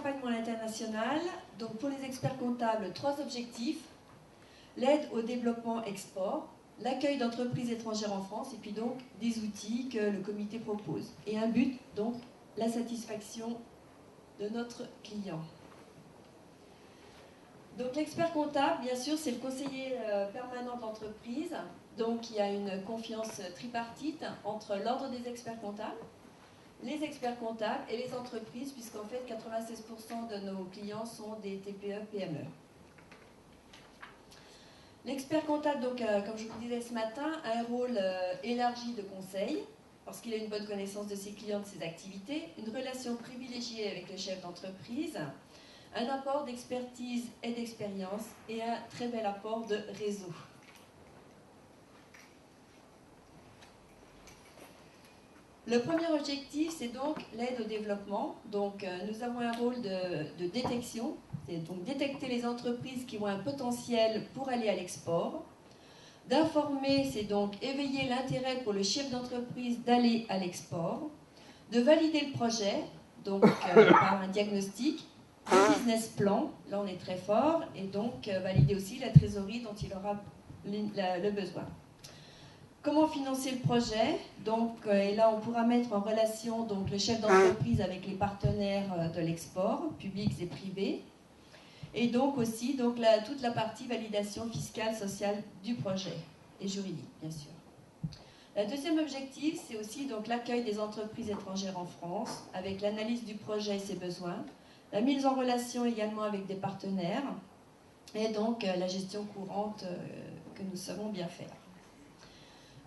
Accompagnement à l'international. Donc pour les experts comptables, 3 objectifs. L'aide au développement export, l'accueil d'entreprises étrangères en France et puis donc des outils que le comité propose. Et un but, donc la satisfaction de notre client. Donc l'expert comptable, bien sûr, c'est le conseiller permanent de l'entreprise. Donc il y a une confiance tripartite entre l'ordre des experts comptables, les experts comptables et les entreprises, puisqu'en fait 96% de nos clients sont des TPE-PME. L'expert comptable, donc, comme je vous le disais ce matin, a un rôle élargi de conseil, parce qu'il a une bonne connaissance de ses clients, de ses activités, une relation privilégiée avec le chef d'entreprise, un apport d'expertise et d'expérience et un très bel apport de réseau. Le premier objectif, c'est donc l'aide au développement. Donc, nous avons un rôle de détection, c'est donc détecter les entreprises qui ont un potentiel pour aller à l'export. D'informer, c'est donc éveiller l'intérêt pour le chef d'entreprise d'aller à l'export. De valider le projet, donc par un diagnostic, un business plan, là on est très fort, et donc valider aussi la trésorerie dont il aura le besoin. Comment financer le projet? Donc, et là, on pourra mettre en relation donc, le chef d'entreprise avec les partenaires de l'export, publics et privés. Et donc aussi donc, toute la partie validation fiscale, sociale du projet, et juridique, bien sûr. Le deuxième objectif, c'est aussi donc, l'accueil des entreprises étrangères en France, avec l'analyse du projet et ses besoins, la mise en relation également avec des partenaires, et donc la gestion courante que nous savons bien faire.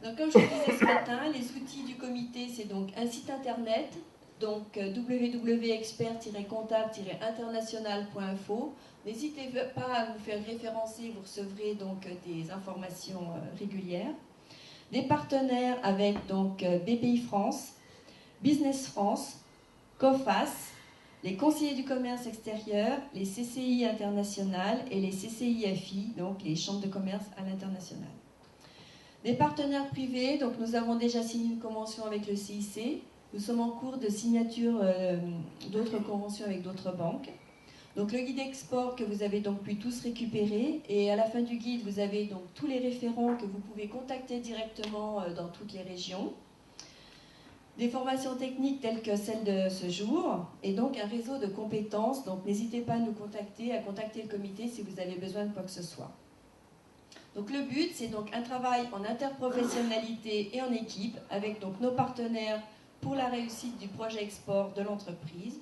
Donc, comme je vous disais ce matin, les outils du comité, c'est donc un site internet, donc www.expert-comptable-international.info. N'hésitez pas à vous faire référencer, vous recevrez donc des informations régulières. Des partenaires avec donc BPI France, Business France, COFAS, les conseillers du commerce extérieur, les CCI internationales et les CCIFI, donc les chambres de commerce à l'international. Des partenaires privés, donc nous avons déjà signé une convention avec le CIC, nous sommes en cours de signature d'autres conventions avec d'autres banques. Donc le guide export que vous avez donc pu tous récupérer, et à la fin du guide vous avez donc tous les référents que vous pouvez contacter directement dans toutes les régions. Des formations techniques telles que celle de ce jour, et donc un réseau de compétences, donc n'hésitez pas à nous contacter, à contacter le comité si vous avez besoin de quoi que ce soit. Donc le but, c'est donc un travail en interprofessionnalité et en équipe avec donc nos partenaires pour la réussite du projet export de l'entreprise,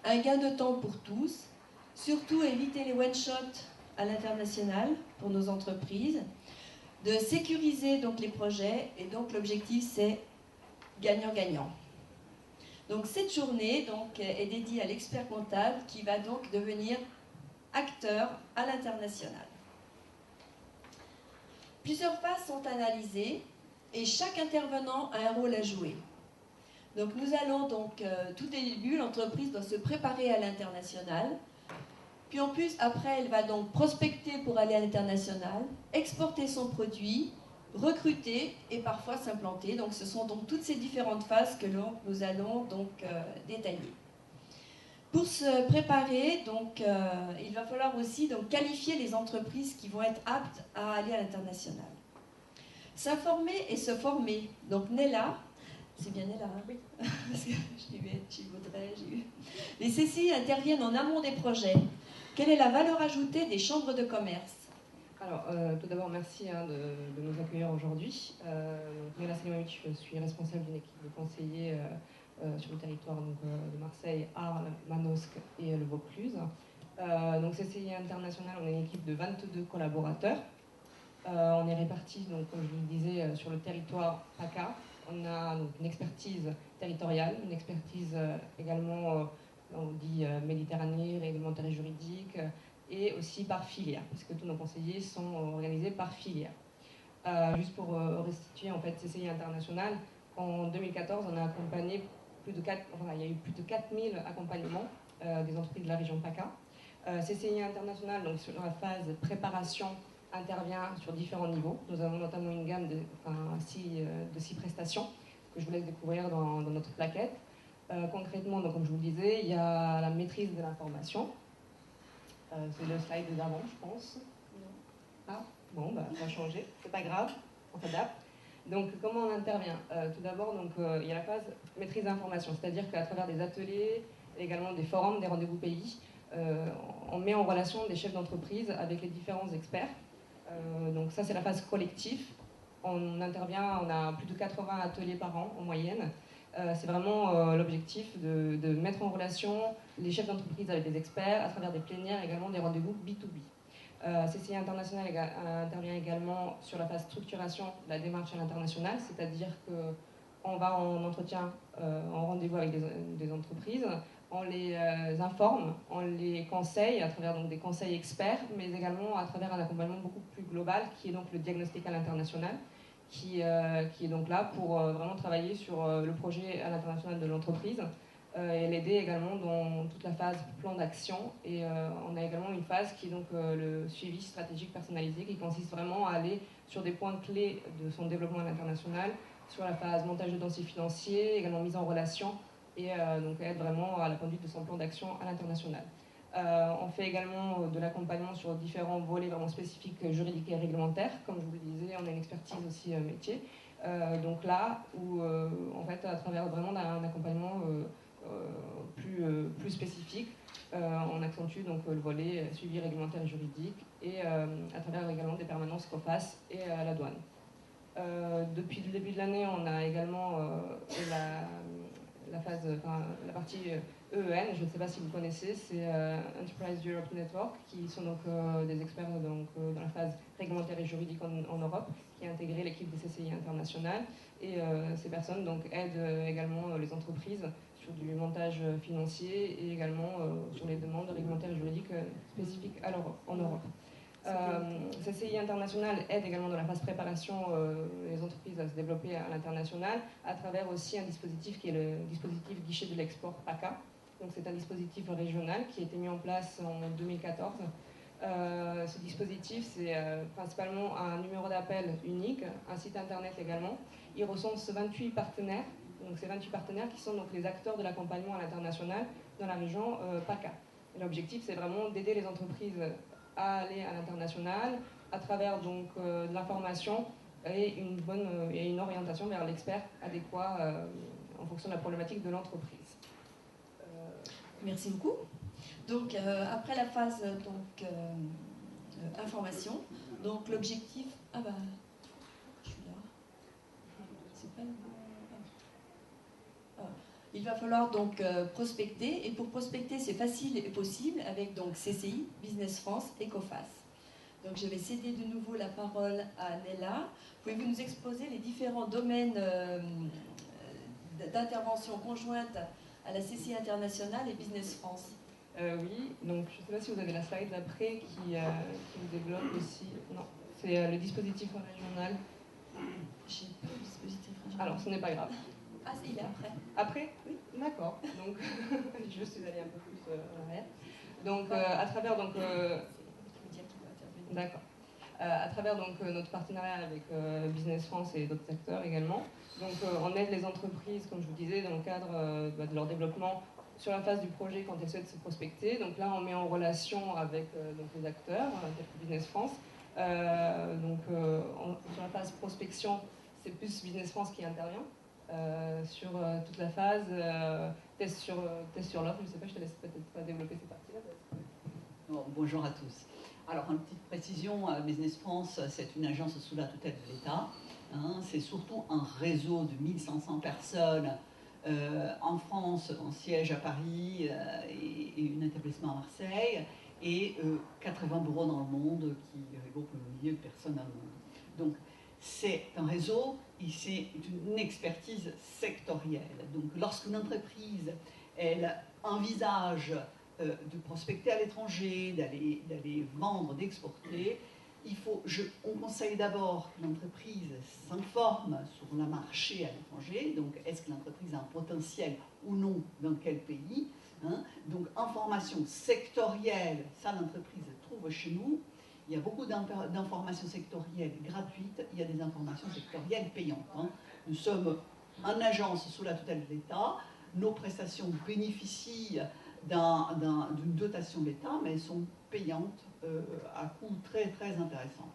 un gain de temps pour tous, surtout éviter les one-shots à l'international pour nos entreprises, de sécuriser donc les projets, et donc l'objectif c'est gagnant-gagnant. Donc cette journée donc, est dédiée à l'expert comptable qui va donc devenir acteur à l'international. Plusieurs phases sont analysées et chaque intervenant a un rôle à jouer. Donc nous allons donc, tout début, l'entreprise doit se préparer à l'international. Puis en plus, après, elle va donc prospecter pour aller à l'international, exporter son produit, recruter et parfois s'implanter. Donc ce sont donc toutes ces différentes phases que nous allons donc détailler. Pour se préparer, donc, il va falloir aussi donc, qualifier les entreprises qui vont être aptes à aller à l'international. S'informer et se former. Donc Nella, c'est bien Nella, hein? Oui. Parce que j'y voudrais, les CCI interviennent en amont des projets. Quelle est la valeur ajoutée des chambres de commerce? Alors, tout d'abord, merci de nous accueillir aujourd'hui. Nella Selimovic, je suis responsable d'une équipe de conseillers sur le territoire donc, de Marseille, Arles, Manosque et le Vaucluse. Donc CCI International, on est une équipe de 22 collaborateurs. On est répartis, donc, comme je vous le disais, sur le territoire PACA. On a donc, une expertise territoriale, une expertise également, on dit Méditerranée, réglementaire et juridique, et aussi par filière, puisque tous nos conseillers sont organisés par filière. Juste pour restituer, en fait, CCI International, en 2014, on a accompagné il y a eu plus de 4000 accompagnements des entreprises de la région PACA. CCI International, donc sur la phase préparation, intervient sur différents niveaux. Nous avons notamment une gamme de 6 prestations que je vous laisse découvrir dans notre plaquette. Concrètement, donc, comme je vous le disais, il y a la maîtrise de l'information. C'est le slide d'avant, je pense. Ah, bon, bah, ça a changé, c'est pas grave, on s'adapte. Donc, comment on intervient? Tout d'abord, donc, il y a la phase maîtrise d'information, c'est-à-dire qu'à travers des ateliers, également des forums, des rendez-vous pays, on met en relation des chefs d'entreprise avec les différents experts. Donc ça, c'est la phase collective. On intervient, on a plus de 80 ateliers par an en moyenne. C'est vraiment l'objectif de mettre en relation les chefs d'entreprise avec des experts à travers des plénières, également des rendez-vous B2B. CCI International intervient également sur la phase structuration de la démarche à l'international, c'est-à-dire qu'on va en entretien, en rendez-vous avec des entreprises, on les informe, on les conseille à travers donc, des conseils experts, mais également à travers un accompagnement beaucoup plus global qui est donc le diagnostic à l'international, qui est donc là pour vraiment travailler sur le projet à l'international de l'entreprise et l'aider également dans toute la phase plan d'action. Et on a également une phase qui est donc le suivi stratégique personnalisé, qui consiste vraiment à aller sur des points clés de son développement à l'international, sur la phase montage de dossiers financiers, également mise en relation, et donc aide vraiment à la conduite de son plan d'action à l'international. On fait également de l'accompagnement sur différents volets vraiment spécifiques juridiques et réglementaires. Comme je vous le disais, on a une expertise aussi métier. Donc là, où en fait, à travers vraiment un accompagnement plus spécifique, on accentue donc le volet suivi réglementaire et juridique et à travers également des permanences COFAS et à la douane. Depuis le début de l'année, on a également la partie EEN, je ne sais pas si vous connaissez, c'est Enterprise Europe Network, qui sont donc des experts donc, dans la phase réglementaire et juridique en Europe, qui a intégré l'équipe des CCI internationales. Et ces personnes donc, aident également les entreprises sur du montage financier et également sur les demandes réglementaires et juridiques spécifiques en Europe. CCI International aide également dans la phase préparation les entreprises à se développer à l'international à travers aussi un dispositif qui est le dispositif guichet de l'export PACA. Donc c'est un dispositif régional qui a été mis en place en 2014. Ce dispositif, c'est principalement un numéro d'appel unique, un site internet également. Il recense 28 partenaires, donc ces 28 partenaires qui sont donc les acteurs de l'accompagnement à l'international dans la région PACA. L'objectif, c'est vraiment d'aider les entreprises à aller à l'international à travers donc de l'information et une orientation vers l'expert adéquat en fonction de la problématique de l'entreprise. Merci beaucoup. Donc après la phase donc information, donc l'objectif je suis là. C'est pas le il va falloir donc prospecter, et pour prospecter c'est facile et possible avec donc CCI, Business France et COFAS. Donc je vais céder de nouveau la parole à Nella. Pouvez-vous nous exposer les différents domaines d'intervention conjointe à la CCI internationale et Business France? Oui, donc je ne sais pas si vous avez la slide d'après qui vous développe aussi. Non, c'est le dispositif régional. J'ai pas le dispositif régional. Alors ce n'est pas grave. Ah, il est après. Après? Oui. D'accord. Donc, je suis allée un peu plus en arrière. Donc, à travers donc. D'accord. À travers donc notre partenariat avec Business France et d'autres acteurs également. Donc, on aide les entreprises, comme je vous disais, dans le cadre de leur développement sur la phase du projet quand elles souhaitent se prospecter. Donc là, on met en relation avec donc les acteurs, tels que Business France. Sur la phase prospection, c'est plus Business France qui intervient. Sur toute la phase, test sur l'offre. Je ne sais pas, je te laisse peut-être développer cette partie-là. Bon, bonjour à tous. Alors, une petite précision, Business France, c'est une agence sous la tutelle de l'État. Hein, c'est surtout un réseau de 1500 personnes en France, en siège à Paris et un établissement à Marseille, et 80 bureaux dans le monde qui regroupent un millier de personnes dans le monde. Donc, c'est un réseau et c'est une expertise sectorielle. Donc, lorsqu'une entreprise, elle envisage de prospecter à l'étranger, d'aller vendre, d'exporter, on conseille d'abord que l'entreprise s'informe sur le marché à l'étranger. Donc, est-ce que l'entreprise a un potentiel ou non dans quel pays, hein? Donc, information sectorielle, ça l'entreprise trouve chez nous. Il y a beaucoup d'informations sectorielles gratuites, il y a des informations sectorielles payantes. Hein. Nous sommes en agence sous la tutelle de l'État, nos prestations bénéficient d'une dotation de l'État, mais elles sont payantes à coût très très intéressant.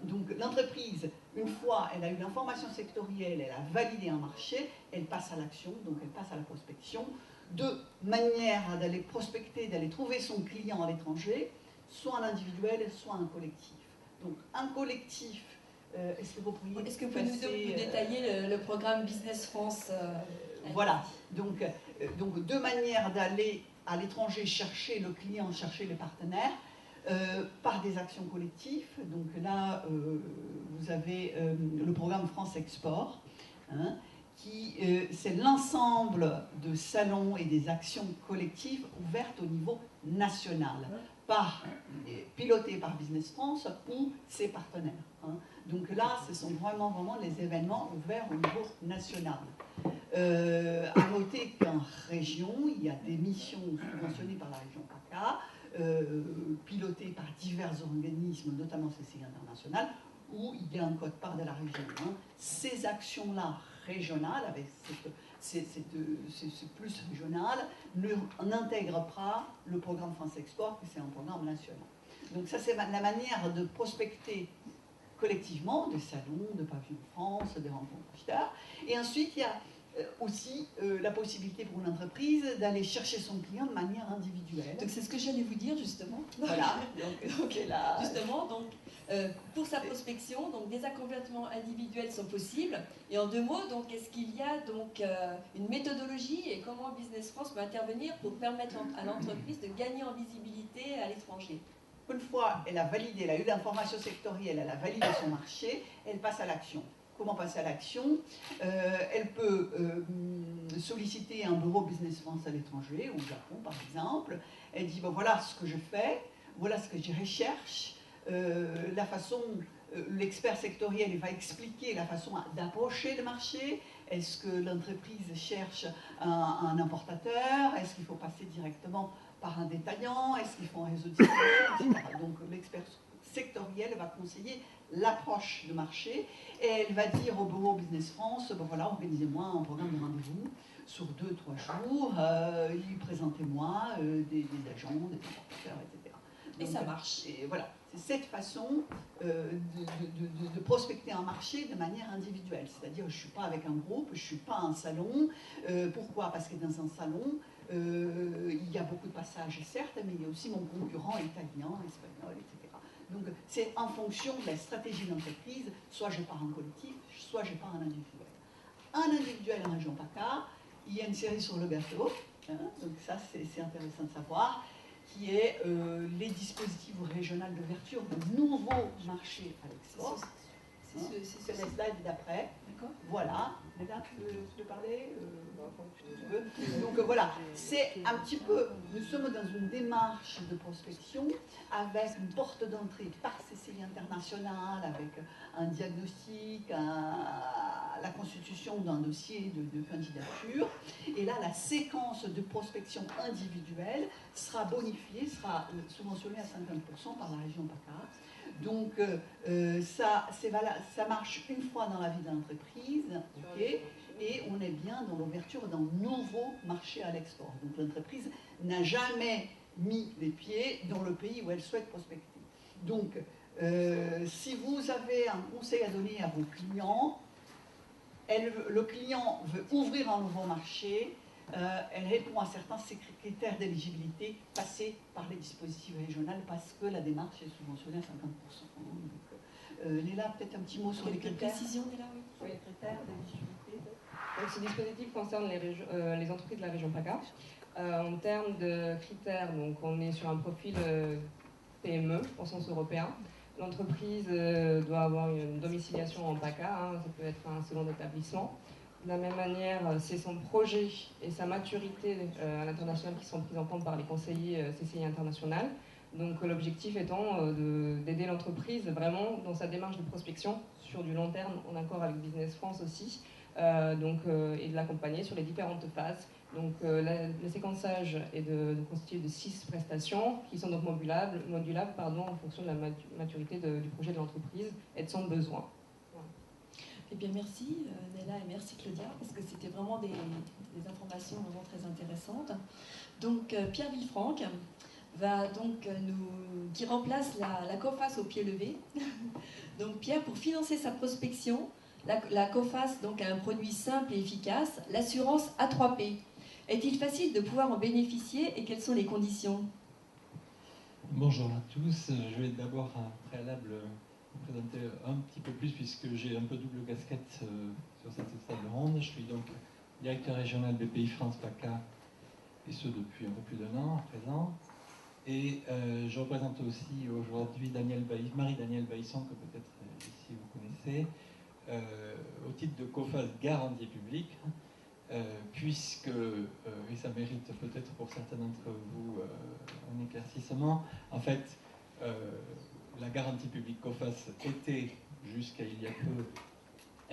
Donc l'entreprise, une fois elle a eu l'information sectorielle, elle a validé un marché, elle passe à l'action, donc elle passe à la prospection, de manière d'aller prospecter, d'aller trouver son client à l'étranger, soit en individuel, soit en collectif. Donc un collectif, est-ce que vous pourriez nous détailler le programme Business France Voilà, donc deux manières d'aller à l'étranger chercher le client, chercher les partenaires, par des actions collectives. Donc là, vous avez le programme France Export, hein, qui c'est l'ensemble de salons et des actions collectives ouvertes au niveau national, pilotées par Business France ou ses partenaires. Hein. Donc là, ce sont vraiment les événements ouverts au niveau national. À noter qu'en région, il y a des missions subventionnées par la région PACA, pilotées par divers organismes, notamment CCI International, où il y a un code-part de la région. Hein. Ces actions-là régionales, avec c'est plus régional, n'intègrent pas le programme France Export, qui c'est un programme national. Donc ça, c'est la manière de prospecter collectivement des salons, de Pavillon France, des rencontres acheteurs. Et ensuite, il y a aussi la possibilité pour une entreprise d'aller chercher son client de manière individuelle. Donc c'est ce que j'allais vous dire justement. Voilà. Justement, pour sa prospection, donc des accompagnements individuels sont possibles. Et en 2 mots, donc est-ce qu'il y a donc une méthodologie et comment Business France peut intervenir pour permettre à l'entreprise de gagner en visibilité à l'étranger? Une fois elle a validé, elle a eu l'information sectorielle, elle a validé son marché, elle passe à l'action. Comment passer à l'action? Elle peut solliciter un bureau Business France à l'étranger, au Japon par exemple. Elle dit, bon, voilà ce que je fais, voilà ce que je recherche, la façon, l'expert sectoriel va expliquer la façon d'approcher le marché. Est-ce que l'entreprise cherche un importateur? Est-ce qu'il faut passer directement par un détaillant? Est-ce qu'il faut un réseau de distribution, etc. Donc l'expert sectoriel va conseiller l'approche de marché et elle va dire au bureau Business France, bon voilà, organisez-moi un programme de rendez-vous sur 2-3 jours, présentez-moi des agents, des importateurs, etc. Et ça marche. Et voilà, c'est cette façon de prospecter un marché de manière individuelle. C'est-à-dire, je ne suis pas avec un groupe, je ne suis pas un salon. Pourquoi? Parce que dans un salon, il y a beaucoup de passages, certes, mais il y a aussi mon concurrent italien, espagnol, etc. Donc, c'est en fonction de la stratégie d'entreprise, soit je pars en collectif, soit je pars en individuel. En individuel en région PACA, il y a une série sur le gâteau, hein, donc ça c'est intéressant de savoir, qui est les dispositifs régionaux d'ouverture de nouveaux marchés à l'export. C'est la slide d'après. Voilà. Léna, tu veux parler Donc voilà, c'est un petit peu, nous sommes dans une démarche de prospection avec une porte d'entrée par CCI International, avec un diagnostic, la constitution d'un dossier de candidature. Et là, la séquence de prospection individuelle sera bonifiée, sera subventionnée à 50% par la région PACA. Donc, ça marche une fois dans la vie de l'entreprise, okay, et on est bien dans l'ouverture d'un nouveau marché à l'export. Donc, l'entreprise n'a jamais mis les pieds dans le pays où elle souhaite prospecter. Donc, si vous avez un conseil à donner à vos clients, le client veut ouvrir un nouveau marché, elle répond à certains critères d'éligibilité passés par les dispositifs régionaux parce que la démarche est subventionnée à 50%. Donc, Léla, peut-être un petit mot sur les critères. Précision, Léla, oui. Sur les critères d'éligibilité. Donc, ce dispositif concerne les entreprises de la région PACA. En termes de critères, donc, on est sur un profil PME au sens européen. L'entreprise doit avoir une domiciliation en PACA, hein, ça peut être un second établissement. De la même manière, c'est son projet et sa maturité à l'international qui sont prises en compte par les conseillers CCI International. Donc l'objectif étant d'aider l'entreprise vraiment dans sa démarche de prospection sur du long terme, en accord avec Business France aussi, et de l'accompagner sur les différentes phases. Donc le séquençage est constitué de 6 prestations qui sont donc modulables en fonction de la maturité du projet de l'entreprise et de son besoin. Eh bien, merci Nella et merci Claudia, parce que c'était vraiment des informations vraiment très intéressantes. Donc, Pierre Villefranc va donc qui remplace la COFAS au pied levé. Donc, Pierre, pour financer sa prospection, la COFAS donc, a un produit simple et efficace, l'assurance A3P. Est-il facile de pouvoir en bénéficier et quelles sont les conditions? Bonjour à tous. Je vais d'abord un préalable vous présenter un petit peu plus puisque j'ai un peu double casquette sur cette table ronde. Je suis donc directeur régional BPI France PACA et ce depuis un peu plus d'1 an à présent. Et je représente aussi aujourd'hui Marie-Danielle Baïsson, que peut-être ici vous connaissez, au titre de COFAS Garantie Publique, puisque, et ça mérite peut-être pour certains d'entre vous un éclaircissement, en fait, la garantie publique COFAS était, jusqu'à il y a peu,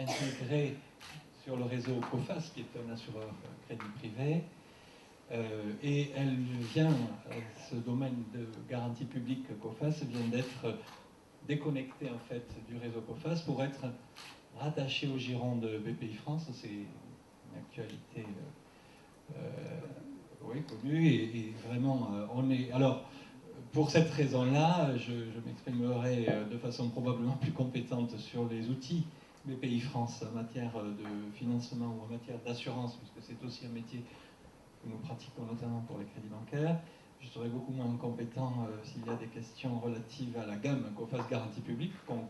intégrée sur le réseau COFAS, qui est un assureur crédit privé, et elle vient, ce domaine de garantie publique COFAS vient d'être déconnecté en fait du réseau COFAS pour être rattaché au giron de BPI France. C'est une actualité oui, connue et vraiment on est. Alors pour cette raison-là, je m'exprimerai de façon probablement plus compétente sur les outils BPI France en matière de financement ou en matière d'assurance, puisque c'est aussi un métier que nous pratiquons notamment pour les crédits bancaires. Je serai beaucoup moins compétent s'il y a des questions relatives à la gamme COFAS Garantie Publique, qu'on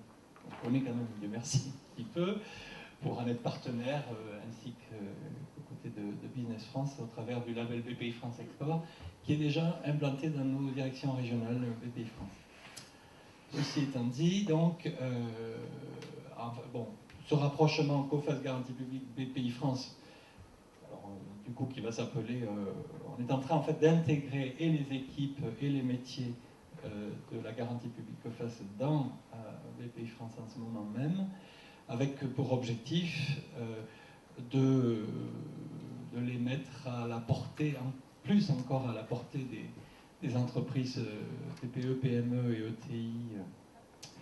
connaît quand même, Dieu merci, un petit peu, pour en être partenaire, ainsi qu'aux côtés de Business France, au travers du label BPI France Export, qui est déjà implanté dans nos directions régionales BPI France. Ceci étant dit, donc, ce rapprochement COFAS Garantie Publique BPI France, du coup, qui va s'appeler, on est en train en fait d'intégrer et les équipes et les métiers de la garantie publique COFAS dans BPI France en ce moment même, avec pour objectif de les mettre à la portée, en plus encore à la portée des entreprises TPE, PME et ETI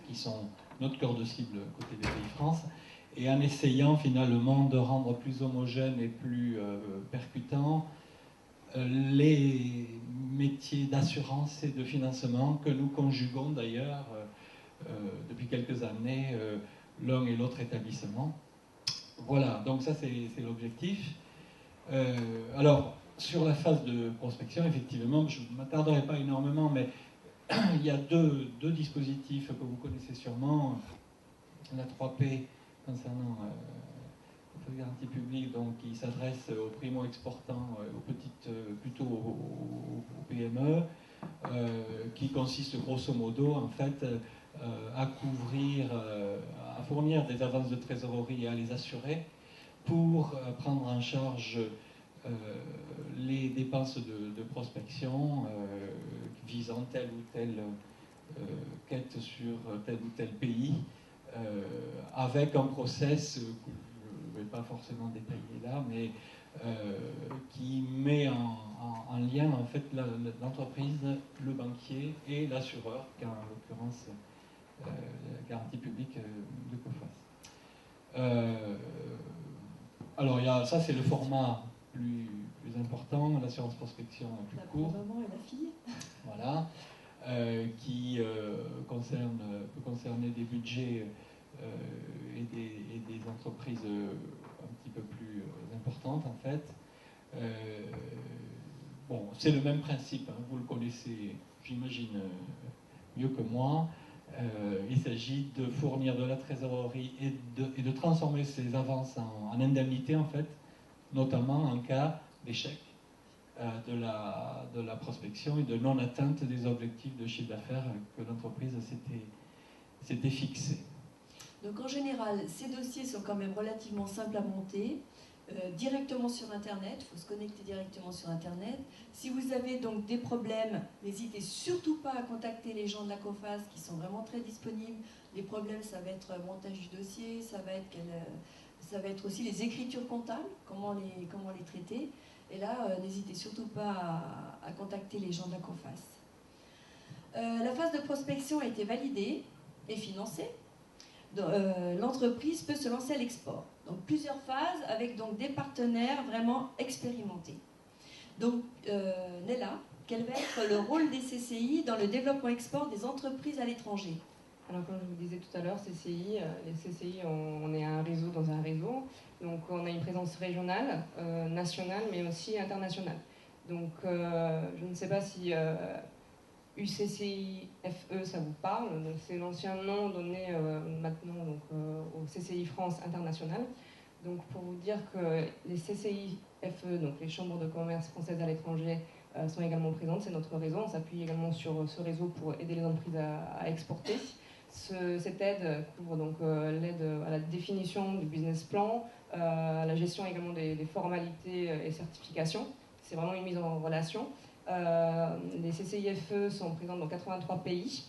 qui sont notre cœur de cible côté BPI France, et en essayant finalement de rendre plus homogène et plus percutant les métiers d'assurance et de financement que nous conjuguons d'ailleurs depuis quelques années l'un et l'autre établissement. Voilà, donc ça c'est l'objectif. Alors, sur la phase de prospection, effectivement, je ne m'attarderai pas énormément, mais il y a deux dispositifs que vous connaissez sûrement. La 3P concernant la garantie publique, donc qui s'adresse aux primo-exportants, aux petites, plutôt aux PME, qui consiste grosso modo en fait à couvrir, à fournir des avances de trésorerie et à les assurer pour prendre en charge les dépenses de prospection visant telle ou telle quête sur tel ou tel pays, avec un process que je ne vais pas forcément détailler là, mais qui met en lien en fait l'entreprise, le banquier et l'assureur, qui est en l'occurrence la garantie publique de COFAS. Alors ça c'est le format plus important, l'assurance prospection plus court. La maman et la fille. Voilà. Qui peut concerner des budgets et des entreprises un petit peu plus importantes en fait. Bon, c'est le même principe, hein, vous le connaissez, j'imagine, mieux que moi. Il s'agit de fournir de la trésorerie et de transformer ces avances en indemnités en fait, notamment en cas d'échec de la prospection et de non-atteinte des objectifs de chiffre d'affaires que l'entreprise s'était fixés. Donc en général, ces dossiers sont quand même relativement simples à monter, directement sur Internet, il faut se connecter directement sur Internet. Si vous avez donc des problèmes, n'hésitez surtout pas à contacter les gens de la COFAS qui sont vraiment très disponibles. Les problèmes, ça va être montage du dossier, ça va être aussi les écritures comptables, comment les traiter. Et là, n'hésitez surtout pas à contacter les gens de la COFAS. La phase de prospection a été validée et financée. l'entreprise peut se lancer à l'export. Donc plusieurs phases avec donc des partenaires vraiment expérimentés. Donc Nella, quel va être le rôle des CCI dans le développement export des entreprises à l'étranger? Alors comme je vous disais tout à l'heure, les CCI, on est un réseau dans un réseau. Donc on a une présence régionale, nationale, mais aussi internationale. Donc je ne sais pas si UCCI-FE, ça vous parle. C'est l'ancien nom donné maintenant donc, au CCI France International. Donc pour vous dire que les CCI-FE, donc les chambres de commerce françaises à l'étranger, sont également présentes. C'est notre réseau. On s'appuie également sur ce réseau pour aider les entreprises à exporter. Cette aide couvre donc l'aide à la définition du business plan, à la gestion également des formalités et certifications. C'est vraiment une mise en relation. Les CCIFE sont présentes dans 83 pays.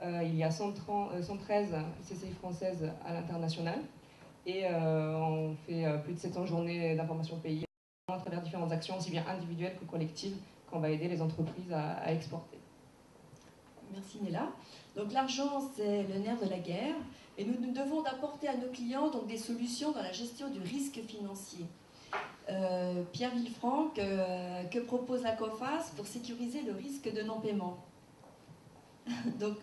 Il y a 113 CCI françaises à l'international. Et on fait plus de 700 journées d'information pays à travers différentes actions, aussi bien individuelles que collectives, qu'on va aider les entreprises à exporter. Merci Nella. Donc l'argent, c'est le nerf de la guerre. Et nous devons apporter à nos clients donc, des solutions dans la gestion du risque financier. Pierre Villefranc, que propose la COFAS pour sécuriser le risque de non-paiement? Donc,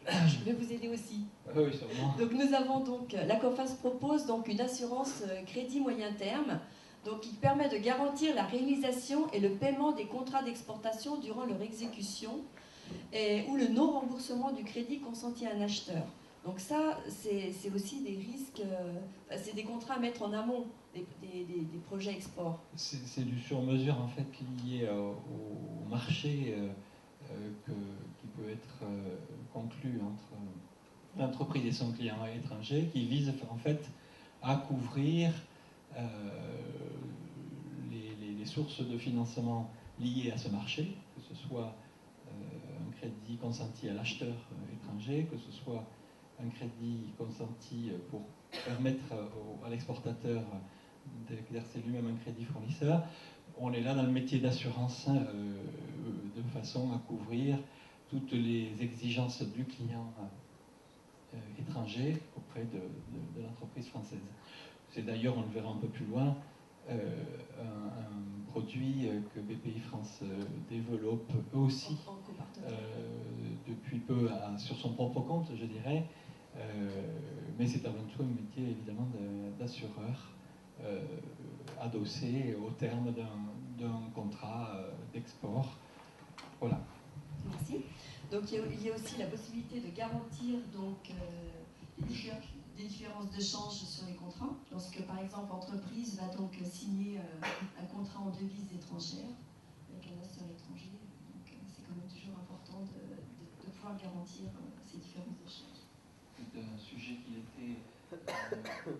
je vais vous aider aussi. Oui, sûrement. Donc, nous avons donc, la COFAS propose donc une assurance crédit moyen terme, donc qui permet de garantir la réalisation et le paiement des contrats d'exportation durant leur exécution, ou le non-remboursement du crédit consenti à un acheteur. Donc ça, c'est aussi des risques, c'est des contrats à mettre en amont des projets export. C'est du sur-mesure en fait lié au marché qui peut être conclu entre l'entreprise et son client étranger, qui vise en fait à couvrir les sources de financement liées à ce marché, que ce soit un crédit consenti à l'acheteur étranger, que ce soit un crédit consenti pour permettre à l'exportateur d'exercer lui-même un crédit fournisseur. On est là dans le métier d'assurance de façon à couvrir toutes les exigences du client étranger auprès de l'entreprise française. C'est d'ailleurs, on le verra un peu plus loin, un produit que BPI France développe aussi depuis peu sur son propre compte, je dirais, mais c'est avant tout un métier évidemment d'assureur adossé au terme d'un contrat d'export. Voilà. Merci. Donc il y a aussi la possibilité de garantir donc, des différences de change sur les contrats. Lorsque par exemple l'entreprise va donc signer un contrat en devises étrangères avec un acheteur étranger, donc c'est quand même toujours important de pouvoir garantir ces différences de change. C'est un sujet qui était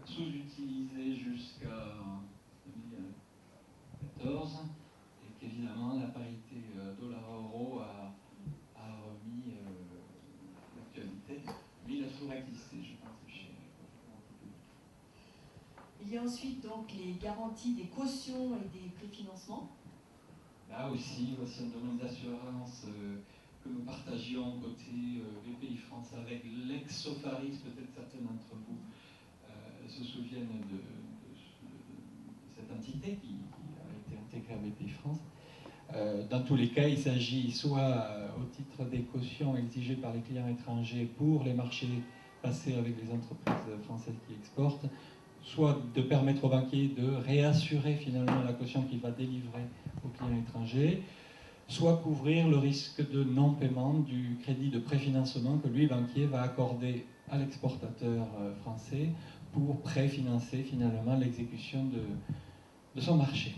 sous-utilisé jusqu'à 2014 et qu'évidemment la parité dollar-euro a remis l'actualité, mais il a toujours existé, je pense, chez Il y a ensuite donc les garanties des cautions et des préfinancements. Là aussi, voici un domaine d'assurance que nous partagions côté BPI France avec l'ex-Sofaris, peut-être certains d'entre vous se souviennent de cette entité qui a été intégrée à BPI France. Dans tous les cas, il s'agit soit au titre des cautions exigées par les clients étrangers pour les marchés passés avec les entreprises françaises qui exportent, soit de permettre aux banquiers de réassurer finalement la caution qu'il va délivrer aux clients étrangers, soit couvrir le risque de non-paiement du crédit de préfinancement que lui, banquier, va accorder à l'exportateur français pour préfinancer finalement l'exécution de son marché.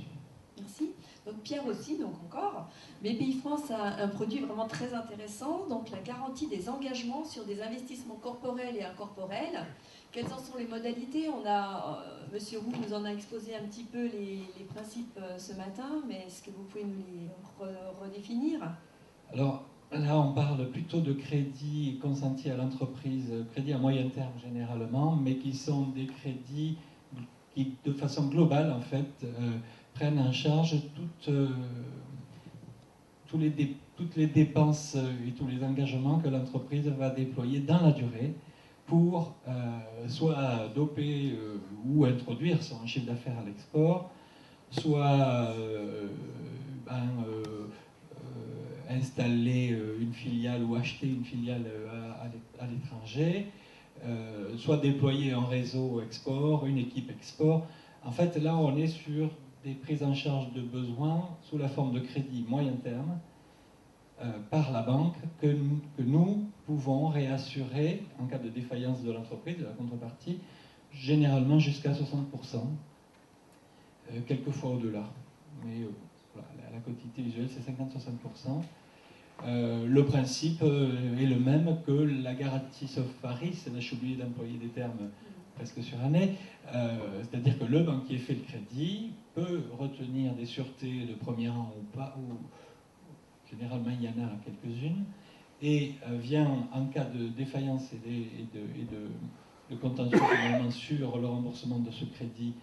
Merci. Donc Pierre aussi, donc encore. BPI France a un produit vraiment très intéressant, donc la garantie des engagements sur des investissements corporels et incorporels. Quelles en sont les modalités? On a, Monsieur Roux nous en a exposé un petit peu les principes ce matin, mais est-ce que vous pouvez nous les redéfinir? Alors là, on parle plutôt de crédits consentis à l'entreprise, crédits à moyen terme généralement, mais qui sont des crédits qui, de façon globale, en fait, prennent en charge toutes les dépenses et tous les engagements que l'entreprise va déployer dans la durée pour soit doper ou introduire son chiffre d'affaires à l'export, soit installer une filiale ou acheter une filiale à l'étranger, soit déployer un réseau export, une équipe export. En fait, là, on est sur des prises en charge de besoins sous la forme de crédit moyen terme par la banque que nous pouvons réassurer en cas de défaillance de l'entreprise, de la contrepartie, généralement jusqu'à 60%, quelquefois au-delà. Mais voilà, la quotité usuelle, c'est 50-60%. Le principe est le même que la garantie sauf Paris, là j'ai oublié d'employer des termes presque surannés, c'est-à-dire que le banquier fait le crédit, peut retenir des sûretés de premier rang ou pas, ou généralement il y en a quelques-unes, et vient en cas de défaillance et de contentieux finalement sur le remboursement de ce crédit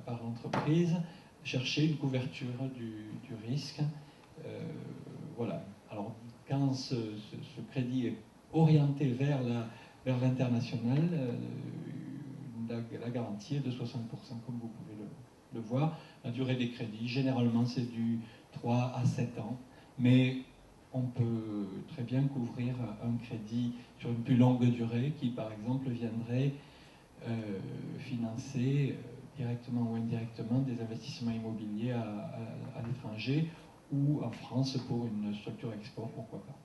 par l'entreprise, chercher une couverture du risque. Voilà. Alors, quand ce crédit est orienté vers l'international, la garantie est de 60%, comme vous pouvez le voir. La durée des crédits, généralement, c'est du 3 à 7 ans, mais on peut très bien couvrir un crédit sur une plus longue durée qui, par exemple, viendrait financer directement ou indirectement des investissements immobiliers à l'étranger ou en France pour une structure export, pourquoi pas.